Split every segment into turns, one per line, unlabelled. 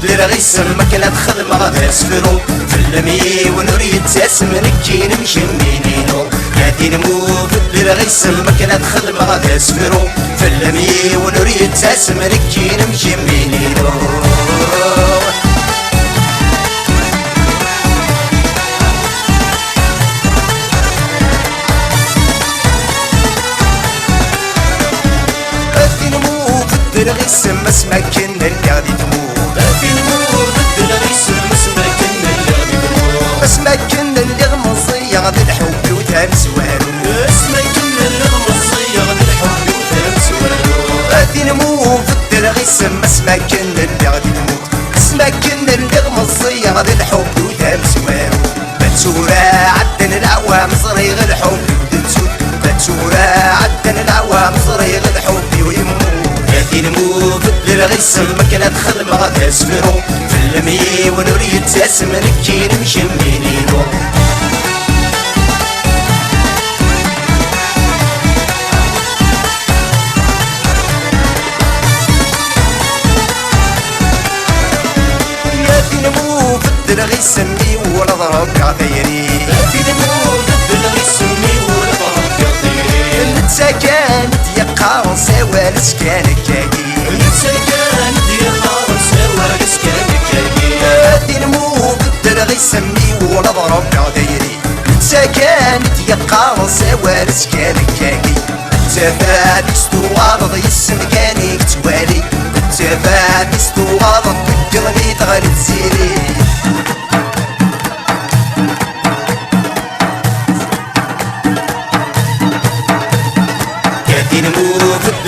بدل غيسم مكنة خدمة غدا سفرو في اللمي ونريد تاسم نكي نمشي منينو هادي نمو بدل غيسم مكنة خدمة غدا سفرو في اللمي ونريد تاسم نكي نمشي منينو غيسم اسمك كن اللي غادي تموت
في الموت بدل غيسم اسمك كن اللي غادي تموت
اسمك كن اللي غمصية غادي الحب وتامس والو
اسمك كن اللي غمصية غادي الحب وتامس والو
غادي نموت بدل غيسم اسمك كن اللي غادي تموت اسمك كن اللي غمصية غادي الحب وتامس والو بتسورة عدن العوام صريغ الحب ودنسود بتسورة عدن العوام صريغ الحب ويموت هادي نمو بدل غيسم مكنة خدمة غدا سفرو في اللمي ونريد تاسم نكي نمشي منينو هادي نمو بدل غيسمي ولا ضرب عطيري
هادي نمو بدل غيسمي ولا ضرب عطيري
نتساكن يقارن سوا لسكانك كاكي
نتساكن يقارن سوا لسكانك كاكي
هادي نمو بدل غيسمي ولا ضرب عطيري نتساكن يقارن سوا لسكانك كاكي تفاد استوارض يسم كانيك توالي تفاد استوارض بقلبي تغرد سيري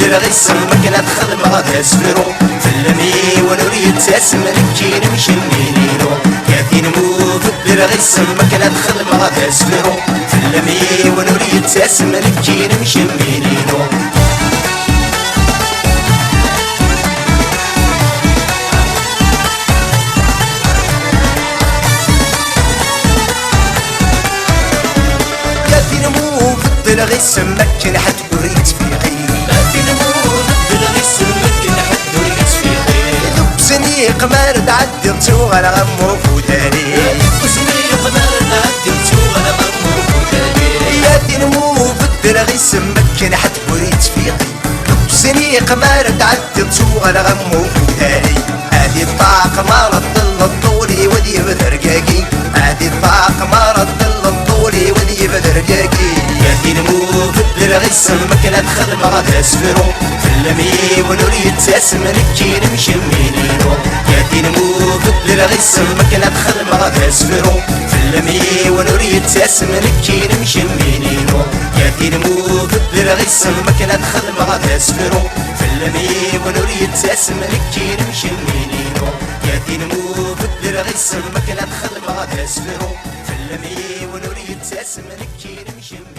بدل غيسم مكنة خدمة غدا سفرو في اللمي ونريد تاسم نكي نمشي منينو هادي نمو بدل غيسم مكنة خدمة غدا سفرو في اللمي ونريد تاسم نكي نمشي منينو هادي نمو بدل غيسم مكنة حتوريد في قمر تعدلتو غلا غمو فوداني
وسني قمر تعدلتو غلا غمو فوداني
يا نمو بدل غيسم مكن حتى بريت فيقي وسني قمر تعدلتو غلا غمو فوداني هادي الطاق مرض ظل الطولي ودي بدرقاقي هادي الطاق مرض ظل الطولي ودي بدرقاقي يا نمو بدل غيسم مكنة خدمة غدا سفرو في اللمي ونريد تاسم نكي نمشي منينو هادي نمو بدل غيسم مكنة خدمة غدا سفرو في اللمي ونريد تاسم نكي نمشي منينو هادي نمو بدل غيسم مكنة خدمة غدا سفرو في اللمي ونريد تاسم نكي نمشي منينو هادي نمو بدل غيسم مكنة خدمة غدا سفرو في اللمي ونريد تاسم نكي نمشي